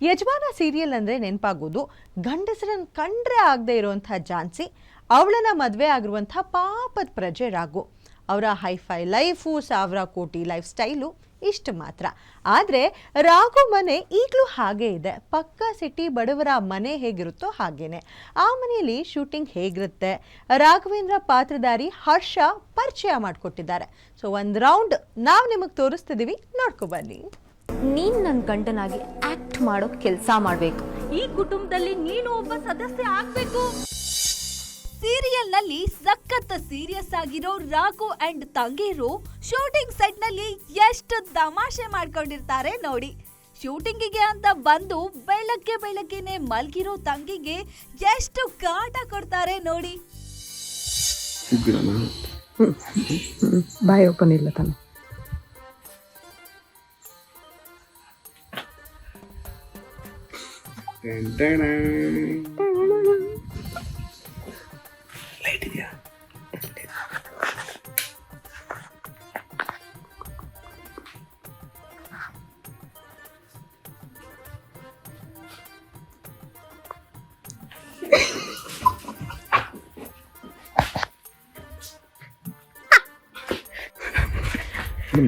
ಯಜಮಾನ ಸೀರಿಯಲ್ ಅಂದರೆ ನೆನಪಾಗೋದು ಗಂಡಸರನ್ನು ಕಂಡ್ರೆ ಆಗದೆ ಇರುವಂಥ ಝಾನ್ಸಿ, ಅವಳನ್ನ ಮದುವೆ ಆಗಿರುವಂಥ ಪಾಪದ ಪ್ರಜೆ ರಾಘು. ಅವರ ಹೈಫೈ ಲೈಫು, 1000 ಕೋಟಿ ಲೈಫ್ ಸ್ಟೈಲು ಇಷ್ಟು ಮಾತ್ರ. ಆದರೆ ರಾಘು ಮನೆ ಈಗಲೂ ಹಾಗೇ ಇದೆ. ಪಕ್ಕ ಸಿಟಿ ಬಡವರ ಮನೆ ಹೇಗಿರುತ್ತೋ ಹಾಗೇನೆ. ಆ ಮನೆಯಲ್ಲಿ ಶೂಟಿಂಗ್ ಹೇಗಿರುತ್ತೆ, ರಾಘವೇಂದ್ರ ಪಾತ್ರಧಾರಿ ಹರ್ಷ ಪರಿಚಯ ಮಾಡಿಕೊಟ್ಟಿದ್ದಾರೆ. ಸೊ ಒಂದು ರೌಂಡ್ ನಾವು ನಿಮಗೆ ತೋರಿಸ್ತಿದ್ದೀವಿ, ನೋಡ್ಕೊ ಬನ್ನಿ. ನೀನ್ ನನ್ನ ಗಂಡನಾಗಿ ಆಕ್ಟ್ ಮಾಡೋ ಕೆಲಸ ಮಾಡಬೇಕು. ಈ ಕುಟುಂಬದಲ್ಲಿ ನೀನು ಒಬ್ಬ ಸದಸ್ಯ ಆಗ್ಬೇಕು. ಸೀರಿಯಲ್ ನಲ್ಲಿ ಸಖತ್ ಸೀರಿಯಸ್ ಆಗಿರೋ ರಾಘು ಅಂಡ್ ತಂಗೀರು ಶೂಟಿಂಗ್ ಸೆಟ್ ನಲ್ಲಿ ಎಷ್ಟು ತಮಾಷೆ ಮಾಡ್ಕೊಂಡಿರ್ತಾರೆ ನೋಡಿ. ಶೂಟಿಂಗಿಗೆ ಅಂತ ಬಂದು ಬೆಳಗ್ಗೆನೆ ಮಲ್ಗಿರೋ ತಂಗಿಗೆ ಎಷ್ಟು ಕಾಟ ಕೊಡ್ತಾರೆ ನೋಡಿ. ಬಾಯ್ ಓಪನ್ ಇಲ್ಲ ತಾನೆ. ಲೈಟ್ ಇದೆಯಾ?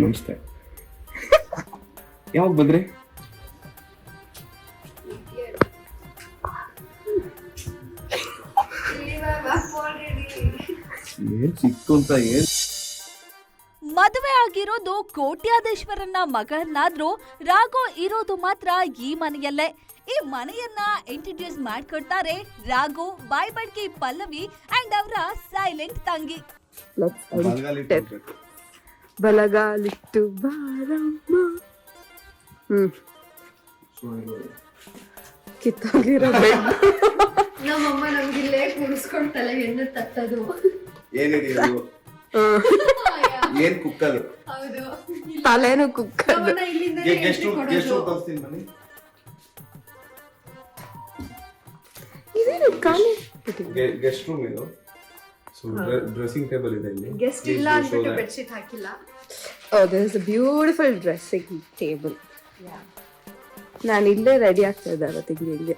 ನಮಸ್ತೆ. ಯಾವಾಗ ಬಂದ್ರಿ? ಮದುವೆ ಆಗಿರೋದು ಕೋಟ್ಯಾಧೀಶ್ವರನ ಮಗನಾದ್ರೂ ರಾಘು ಇರೋದು ಮಾತ್ರ ಈ ಮನೆಯಲ್ಲೇ. ಈ ಮನೆಯನ್ನ ಇಂಟ್ರೊಡ್ಯೂಸ್ ಮಾಡ್ಕೊಡ್ತಾರೆ ರಾಘು, ಬಾಯ್ ಬಡ್ಕಿ ಪಲ್ಲವಿ ಅಂಡ್ ಅವರ ಸೈಲೆಂಟ್ ತಂಗಿ. ಬಲಗಾಲಿಟ್ಟು ಬಾರಮ್ಮ. ಕಿತ್ತೋಗಿರೋ ನಮ್ಮಮ್ಮ ನಮ್ಗಿಲ್ಲೇ ಕೂರಿಸ್ಕೊಂಡು ತಲೆಗೆ ಎಣ್ಣೆ ತಟ್ಟದು. ಏನಿದೆಯದು? ಏನ್ ಕುಕ್ಕದು? ಹೌದು, ತಲೆನು ಕುಕ್ಕದು. ಇದೇನು ಖಾಲಿ ಗೆಸ್ಟ್ ರೂಮ್ ಇದು. ಡ್ರೆಸ್ಸಿಂಗ್ ಟೇಬಲ್ ಇದೆ ಇಲ್ಲಿ. ಗೆಸ್ಟ್ ಇಲ್ಲ ಅಂದ್ಬಿಟ್ಟು ಬೆಡ್ಶೀಟ್ ಹಾಕಿಲ್ಲ. Oh, there is a beautiful dressing table. ನಾನು ಇಲ್ಲೇ ರೆಡಿ ಆಗ್ತಾ ಇದ್ದಾರೆ ತಿಂಗಳಿಗೆ.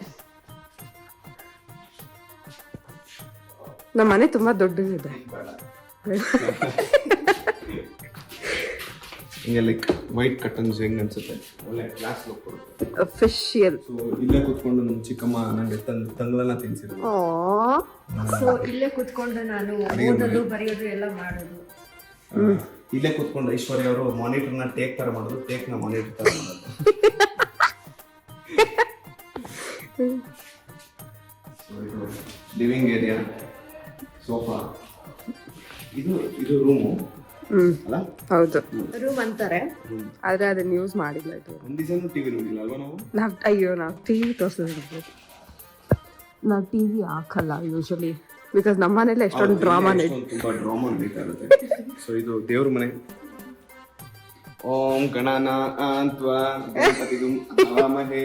ನಮ್ಮ ಮನೆ ತುಂಬಾ ದೊಡ್ಡದಿದೆ. ಹಿಂಗೆ ಲೈಕ್ ವೈಟ್ ಕಟನ್ಸ್ ಹೆಂಗ್ ಅನ್ಸುತ್ತೆ, ಒಳ್ಳೆ ಕ್ಲಾಸ್ ಲುಕ್ ಕೊಡುತ್ತೆ. ಅಫಿಷಿಯಲ್. ಸೊ ಇಲ್ಲೇ ಕೂತ್ಕೊಂಡು ನಮ್ಮ ಚಿಕ್ಕಮ್ಮ ನನಗೆ ತಂಗಳನ್ನ ತಿನ್ಸಿದ್ರು. ಸೊ ಇಲ್ಲೇ ಕೂತ್ಕೊಂಡು ನಾನು ಓದೋದು ಬರೆಯೋದು ಎಲ್ಲ ಮಾಡೋದು. ಇಲ್ಲೇ ಕೂತ್ಕೊಂಡು ಐಶ್ವರ್ಯ ಅವರು ಮಾನಿಟರ್ನ ಟೇಕ್ ತರ ಮಾಡೋದು, ಟೇಕ್ನ ಮಾನಿಟರ್ ತರ ಮಾಡೋದು. ಲಿವಿಂಗ್ ಏರಿಯಾ, ಸೋಫಾ, ಇದು ರೂಮು ಅಲ್ಲ? ಹೌದು, ರೂಮ್ ಅಂತಾರೆ, ಆದ್ರೆ ಅದನ್ನ ಯೂಸ್ ಮಾಡಿಲ್ಲ. ಇದು ಒಂದ್ ದಿವಸ ಟಿವಿ ನೋಡಿಲ್ಲ ಅಲ್ವಾ ನಾವು? ನಾವು ಟಿವಿ ತೋರಿಸಿದ್ವಿ. ನಾವು ಟಿವಿ ಹಾಕಲ್ಲ ಯೂಶಲಿ, ಬಿಕಾಸ್ ನಮ್ಮ ಮನೇಲಿ ಎಷ್ಟೊಂದು ಡ್ರಾಮಾ ತುಂಬಾ ಡ್ರಾಮಾ ನಡೀತಾ ಇರುತ್ತೆ. ಸೊ ಇದು ದೇವ್ರ ಮನೆ. ಓಂ ಗಣನಾನ್ತ್ವಾ ಗಣಪತಿಗುಂ ಹವಾಮಹೇ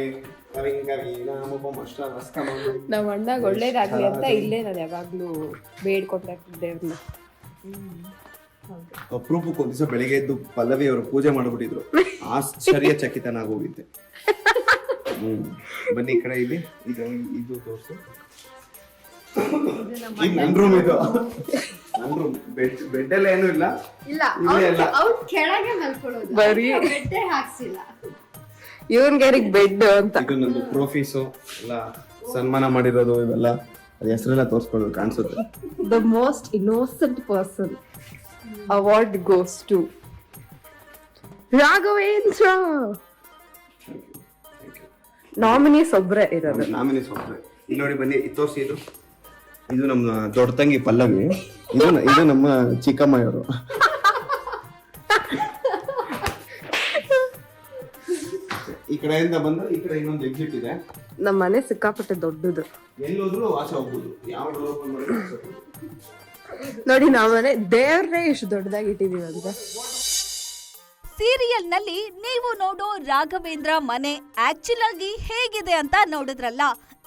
ಕವಿಂ ಕವೀನಾಮುಪಂ ಅಷ್ಟಾವಸ್ತಮಂ. ನಮ್ಮ ಅಣ್ಣಗೆ ಒಳ್ಳೇದಾಗ್ಲಿ ಅಂತ ಇಲ್ಲೇ ನಾನು ಯಾವಾಗ್ಲೂ ಬೇಡ್ಕೊಟ್ಟೆ ದೇವ್ರನ್ನ. ಅಪರೂಪಕ್ಕೆ ಒಂದ್ ದಿವಸ ಬೆಳಿಗ್ಗೆ ಎದ್ದು ಪಲ್ಲವಿ ಅವರು ಪೂಜೆ ಮಾಡ್ಬಿಟ್ಟಿದ್ರು. ಆಶ್ಚರ್ಯಚಕಿತನಾಗೋಗಿದ್ದೆ. ಬನ್ನಿ ಈ ಕಡೆ ಇಲ್ಲಿ ಇದು ತೋರ್ಸು. ನನ್ ರೂಮ್ ಇದು. ನನ್ ರೂಮ್ ಬೆಡ್ ಎಲ್ಲ ಏನು ಇಲ್ಲ. ಅವ್ರು ಕೆಳಗೆ ಮಲ್ಕೊಳ್ಳೋದು, ಬರೀ ಬೆಡ್ಡೇ ಹಾಕ್ಸಿಲ್ಲ. ಇವನ್ಗೆ ಬೆಡ್ ಅಂತ. ಇದು ನಂದು ಟ್ರೋಫೀಸು ಎಲ್ಲ ಸನ್ಮಾನ ಮಾಡಿರೋದು, ಇವೆಲ್ಲ ಅದ ಹೆಸರೆಲ್ಲ ತೋರ್ಸ್ಕೊಳ್ಳೋದು ಕಾಣಿಸುತ್ತೆ. The most innocent person award goes to Raghavendra. Nominees ಒಬ್ರೆ ಇರೋದು. ನಾಮಿನೀಸ್ ಒಬ್ರೆ. ಇಲ್ಲಿ ನೋಡಿ ಬನ್ನಿ, ತೋರಿಸಿ. ಇದು ನಮ್ಮ ದೊಡ್ಡ ತಂಗಿ ಪಲ್ಲವಿ, ಇದು ನಮ್ಮ ಚಿಕ್ಕಮ್ಮಯವರು. ಈ ಕಡೆಯಿಂದ ಬಂದ್ರೆ ಈ ಕಡೆ ಇನ್ನೊಂದು ಎಕ್ಸಿಟ್ ಇದೆ. ನಮ್ಮ ಮನೆ ಸಿಕ್ಕಾಪಟ್ಟೆ ದೊಡ್ಡದು. ಎಲ್ಲೋದ್ರು ಆಚೆ ಹೋಗ್ಬೋದು, ಯಾವ ಡೋರ್ ಓಪನ್ ಮಾಡಿದ್ರು ನೋಡಿ. ನಾವು ಮನೆ ದೇವ್ರೇ ಇಷ್ಟು ದೊಡ್ಡದಾಗಿ ಇಟ್ಟಿದೀವಿ ಅಂತ. ಸೀರಿಯಲ್ ನಲ್ಲಿ ನೀವು ನೋಡೋ ರಾಘವೇಂದ್ರ ಮನೆ ಆಕ್ಚುಲ್ ಆಗಿ ಹೇಗಿದೆ ಅಂತ ನೋಡಿದ್ರಲ್ಲ.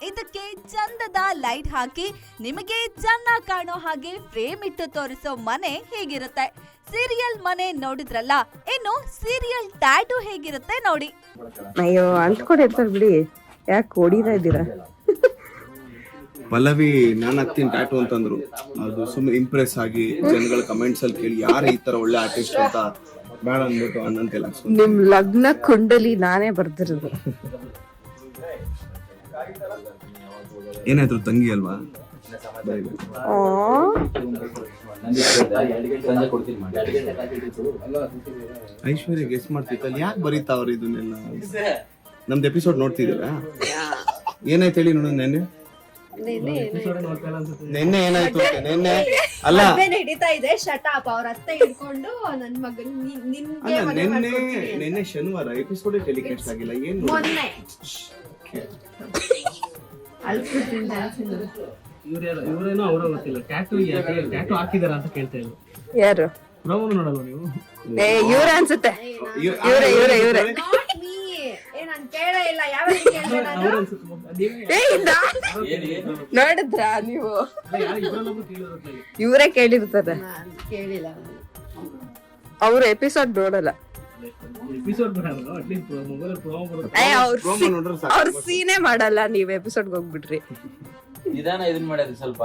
ಇದಕ್ಕೆ ಚಂದದ ಲೈಟ್ ಹಾಕಿ ನಿಮಗೆ ಚೆನ್ನಾಗಿ ಕಾಣೋ ಹಾಗೆ ಫ್ರೇಮ್ ಇಟ್ಟು ತೋರಿಸೋ ಮನೆ ಹೇಗಿರುತ್ತೆ. ಸೀರಿಯಲ್ ಮನೆ ನೋಡಿದ್ರಲ್ಲ, ಇನ್ನು ಸೀರಿಯಲ್ ಟ್ಯಾಟೂ ಹೇಗಿರುತ್ತೆ ನೋಡಿ. ಅಯ್ಯೋ ಅಂದ್ಕೊಂಡಿರ್ತಾರೆ ಬಿಡಿ. ಯಾಕೆ ಹೊಡಿತಾ ಇದ್ದೀರಾ? ಪಲ್ಲವಿ ನಾನು ಹಾಕ್ತೀನಿ ಟ್ಯಾಟು ಅಂತಂದ್ರು. ಅದು ಸುಮ್ಮನೆ ಇಂಪ್ರೆಸ್ ಆಗಿ ಜನಗಳ ಕಮೆಂಟ್ಸ್ ಅಲ್ಲಿ ಕೇಳಿ ಯಾರು ಈ ತರ ಒಳ್ಳೆ ಆರ್ಟಿಸ್ಟ್ ಅಂತ ಬೇಡ ಅಂದ್ಬಿಟ್ಟು ಅಣ್ಣನ ಕೈಲಿ ಹಾಕ್ಸ್ಕೊಂಡು. ನಿಮ್ ಲಗ್ನ ಕುಂಡಲಿ ನಾನೇ ಬರ್ದಿರೋದು. ಏನಾದ್ರು ತಂಗಿ ಅಲ್ವಾ? ಐಶ್ವರ್ಯ ಗೆಸ್ ಮಾಡ್ತಿತ್ತಲ್ಲ, ಯಾಕೆ ಬರೀತಾವ್ರ ಇದನ್ನೆಲ್ಲ? ನಮ್ದು ಎಪಿಸೋಡ್ ನೋಡ್ತಿದ್ದೀರಾ? ಏನಾಯ್ತು ಹೇಳಿ ನೋಡೋಣ. ನೆನ್ನೆ ಏನಾಯ್ತು? ನೆನ್ನೆ ಅಲ್ಲ ಹಿಡಿತಾ ಇದೆ ಶಟಾಪ್ ಅವ್ರ ಅತ್ತೆ ಹಿಡ್ಕೊಂಡು ನನ್ ಮಗನ್ ನೆನ್ನೆ ಶನಿವಾರ ಎಪಿಸೋಡ್ ಟೆಲಿಕಾಸ್ಟ್ ಆಗಿಲ್ಲ. ಏನು ಮೊನ್ನೆ ಇವರೇನೋ ಅವರ ಗೊತ್ತಿಲ್ಲ. ಟ್ಯಾಟೂ ಹಾಕಿದಾರ ಅಂತ ಕೇಳ್ತಾ ಇದ್ರು. ಯಾರು? ಪ್ರೋಮೋ ನೋಡಲ್ವ ನೀವು? ಇವ್ರೆ ಅನ್ಸುತ್ತೆ. ಇವ್ರೆ ನಾನ್ ಕೇಳೇ ಇಲ್ಲ. ಯಾವ ನೋಡಿದ್ರ ನೀವು? ಇವರೇ ಕೇಳಿರ್ತಾರೆ. ಕೇಳಿಲ್ಲ. ಅವ್ರ ಎಪಿಸೋಡ್ ನೋಡಲ್ಲ. ಎಪಿಸೋಡ್ ಬರಲ್ಲ, ಅಟ್ಲೀಸ್ಟ್ ಮೊಬೈಲ್ ಪ್ರೋಮೋ ಬರುತ್ತೆ. ಅವ್ರ ಸೀನೇ ಮಾಡಲ್ಲ. ನೀವ್ ಎಪಿಸೋಡ್ಗೆ ಹೋಗ್ಬಿಟ್ರಿ. ನಿಧಾನ ಇದನ್ ಮಾಡೋದು ಸ್ವಲ್ಪ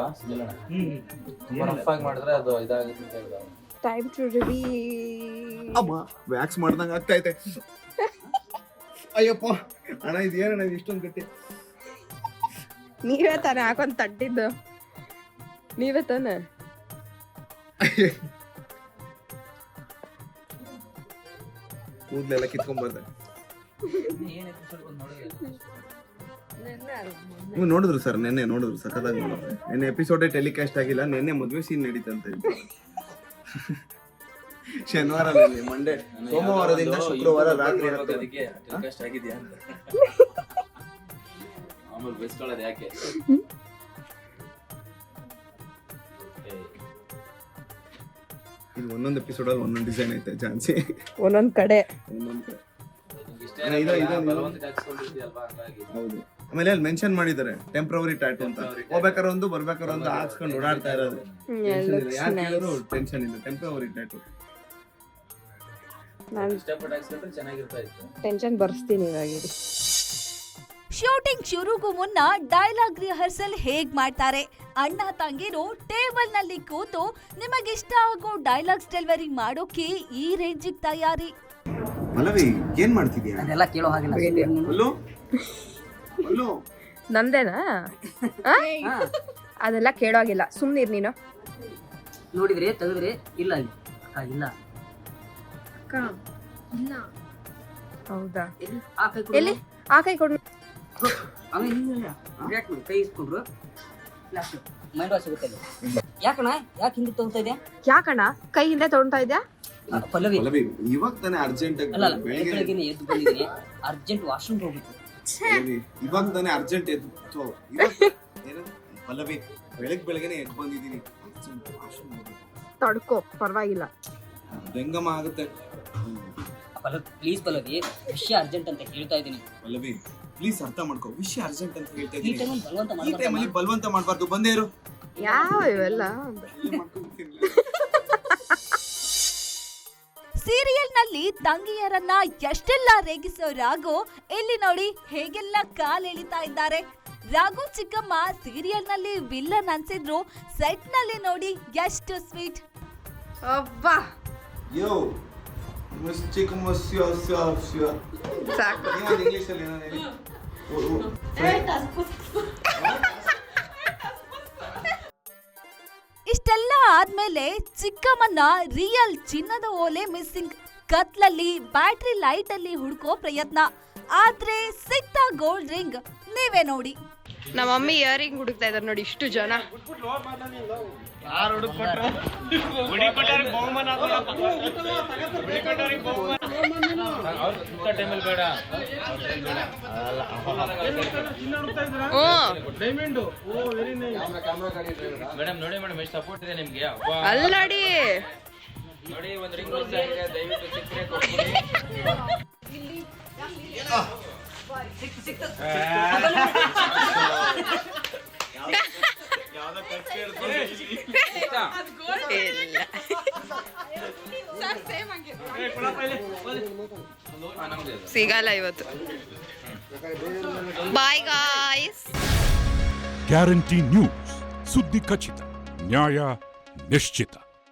ತುಂಬಾ ರಫ್ ಆಗಿ ಮಾಡಿದ್ರೆ ಅದು ಇದಾಗುತ್ತೆ. Time to reveal. ಅಮ್ಮ ವ್ಯಾಕ್ಸ್ ಮಾಡ್ದಂಗ ಆಗ್ತಾ ಐತೆ. ಅಯ್ಯಪ್ಪ ಅಣ್ಣ, ಇದು ಏನಣ್ಣ ಇಷ್ಟೊಂದು ಗಟ್ಟಿ? ನೀವೇ ತಾನೇ ಹಾಕೊಂಡ್ ತಟ್ಟಿದ್ದು? ನೀವೇ ತಾನೆ? ಕೂದಲೆಲ್ಲ ಕಿತ್ಕೊಂಡ್ಬರ್ದೆ. ನೀವು ನೋಡಿದ್ರು ಸರ್? ನೆನ್ನೆ ನೋಡಿದ್ರು, ಸಖತ್ತಾಗಿ ನೋಡಿದ್ರು. ನೆನ್ನೆ ಎಪಿಸೋಡೇ ಟೆಲಿಕಾಸ್ಟ್ ಆಗಿಲ್ಲ. ನೆನ್ನೆ ಮದುವೆ ಸೀನ್ ನಡೀತಂತೆ. ಶನಿವಾರ, ಮಂಡೇ, ಸೋಮವಾರದಿಂದ ಶುಕ್ರವಾರ ರಾತ್ರಿ ಆಗಿದ್ಯಾ ಅಂತ ಆಮೇಲೆ ಬೈಸ್ಕೊಳ್ಳೋದು ಯಾಕೆ? ಇದು ಒಂದೊಂದು ಎಪಿಸೋಡ್ ಅಲ್ಲಿ ಒಂದೊಂದು ಡಿಸೈನ್ ಐತೆ. ಚಾನ್ಸಿ ಒಂದೊಂದ್ ಕಡೆ. ಹೌದು. ಆಮೇಲೆ ಅಲ್ಲಿ ಮೆನ್ಷನ್ ಮಾಡಿದ್ದಾರೆ ಟೆಂಪ್ರವರಿ ಟ್ಯಾಟೂ ಅಂತ. ಹೋಗ್ಬೇಕಾದ್ರೆ ಒಂದು ಬರ್ಬೇಕಾದ್ರೆ ಒಂದು ಹಾಕ್ಸ್ಕೊಂಡು ಓಡಾಡ್ತಾ ಇರೋದು. ಟೆನ್ಷನ್ ಇಲ್ಲ. Temporary tattoo. ಟೆನ್ಷನ್ ಬರ್ಸ್ತೀನಿ ಇವಾಗ. ಶೂಟಿಂಗ್ ಶುರುಗೂ ಮುನ್ನ ಡೈಲಾಗ್ ರಿಹರ್ಸಲ್ ಹೇಗ್ ಮಾಡ್ತಾರೆ? ಅಣ್ಣ ತಂಗಿರು ಟೇಬಲ್ ನಲ್ಲಿ ಕೂತು ನಿಮಗಿಷ್ಟ ಆಗೋ ಡೈಲಾಗ್ಸ್ ಡೆಲಿವರಿ ಮಾಡೋಕೆ ಈ ರೇಂಜಿಗೆ ತಯಾರಿ. ಮಲವಿ ಏನ್ ಮಾಡ್ತಿದ್ಯಾ? ಅದೆಲ್ಲ ಕೇಳೋ ಹಾಗಿಲ್ಲ. ನಂದೇನಾ? ಅದೆಲ್ಲ ಕೇಳೋಗಿಲ್ಲ. ಸುಮ್ನಿರ್ ನೀನು. ನೋಡಿದ್ರಿ ತೆಗೆದ್ರಿ? ಇಲ್ಲ ಇಲ್ಲ. ಹೌದಾ? ಆ ಕೈ ಕೊಡು. ಎಲ್ಲಿ? ಆ ಕೈ ಕೊಡು. ಕೈ ಇಸ್ಕೊಬ್ರು. ಮೈಂಡ್ ವಾಶ್ ಸಿಗುತ್ತೆ. ಯಾಕಣ್ಣ ಯಾಕೆ ಹಿಂದೆ ತಗೋತಾ ಇದೆಯಾ? ಯಾಕಣ್ಣ ಕೈ ಹಿಂದೆ ತಗೊಂತಾ ಇದ್ಯಾ? ಪಲ್ಲವಿ ಇವಾಗ ತಾನೇ ಅರ್ಜೆಂಟ್ ಅಲ್ಲ, ಬೆಳಗ್ಗೆ ಎದ್ದು ಬಂದಿದ್ದೀನಿ. ಅರ್ಜೆಂಟ್ ವಾಶ್ರೂಮ್ ಹೋಗ್ಬೇಕು. ಇವಾಗ ತಾನೇ ಅರ್ಜೆಂಟ್ ಎದ್ದು. ಪಲ್ಲವಿ ಬೆಳಗ್ಗೆನೆ ಎದ್ದು ಬಂದಿದ್ದೀನಿ. ತಡ್ಕೋ, ಪರವಾಗಿಲ್ಲ. ಬೆಂಗಮ ಆಗುತ್ತೆ. ಪಲ್ಲವಿ ಪ್ಲೀಸ್, ಪಲ್ಲವಿ ವಿಷಯ ಅರ್ಜೆಂಟ್ ಅಂತ ಹೇಳ್ತಾ ಇದ್ದೀನಿ. ಪಲ್ಲವಿ ಪ್ಲೀಸ್ ಅರ್ಥ ಮಾಡ್ಕೋ. ವಿಷಯ ಅರ್ಜೆಂಟ್ ಅಂತ ಹೇಳ್ತಾ ಈ ಇದ್ದೀನಿ. ಟೈಮಲ್ಲಿ ಈ ಟೈಮಲ್ಲಿ ಬಲವಂತ ಮಾಡಬಾರ್ದು. ಬಂದೇ ಇರು. ಯಾವ ಇವೆಲ್ಲ? ಸೀರಿಯಲ್ ನಲ್ಲಿ ತಂಗಿಯರನ್ನ ಎಷ್ಟೆಲ್ಲ ರೇಗಿಸೋ ರಾಘು ಇಲ್ಲಿ ನೋಡಿ ಹೇಗೆಲ್ಲ ಕಾಲೆಳಿತಾ ಇದ್ದಾರೆ. ರಾಘು ಚಿಕ್ಕಮ್ಮ ಸೀರಿಯಲ್ ನಲ್ಲಿ ವಿಲ್ಲನ್ ಅನ್ಸಿದ್ರು, ಸೆಟ್ ನಲ್ಲಿ ನೋಡಿ ಎಷ್ಟು ಸ್ವೀಟ್. ಅಬ್ಬಾ ಯೋ ಸಾಕು. ಇಂಗ್ಲಿಷ್ ಅಲ್ಲಿ ಇಷ್ಟೆಲ್ಲ ಆದ್ಮೇಲೆ ಚಿಕ್ಕಮ್ಮನ ರಿಯಲ್ ಚಿನ್ನದ ಓಲೆ ಮಿಸ್ಸಿಂಗ್. ಕತ್ಲಲ್ಲಿ ಬ್ಯಾಟ್ರಿ ಲೈಟ್ ಅಲ್ಲಿ ಹುಡ್ಕೋ ಪ್ರಯತ್ನ, ಆದ್ರೆ ಸಿಕ್ತ ಗೋಲ್ಡ್ ರಿಂಗ್. ನೀವೇ ನೋಡಿ. ನಮ್ಮ ಮಮ್ಮಿ ಇಯರಿಂಗ್ ಹುಡುಕ್ತಾ ಇದಾರೆ ನೋಡಿ. ಇಷ್ಟು ಜನ. ಮೇಡಮ್ ನೋಡಿ ಮೇಡಮ್ ಎಷ್ಟು ಸಪೋರ್ಟ್ ಇದೆ ನಿಮ್ಗೆ. ಅಲ್ಲಡಿ ನೋಡಿ ಒಂದು ರಿಂಗ್ ಆಗಿದೆ, ದಯವಿಟ್ಟು ಸಿಕ್ಕರೆ ಕೊಡ್ಬಿಡಿ. ಸಿಗಲ್ಲ ಇವತ್ತು. Bye guys. ಗ್ಯಾರಂಟಿ ನ್ಯೂಸ್, ಸುದ್ದಿ ಖಚಿತ, ನ್ಯಾಯ ನಿಶ್ಚಿತ.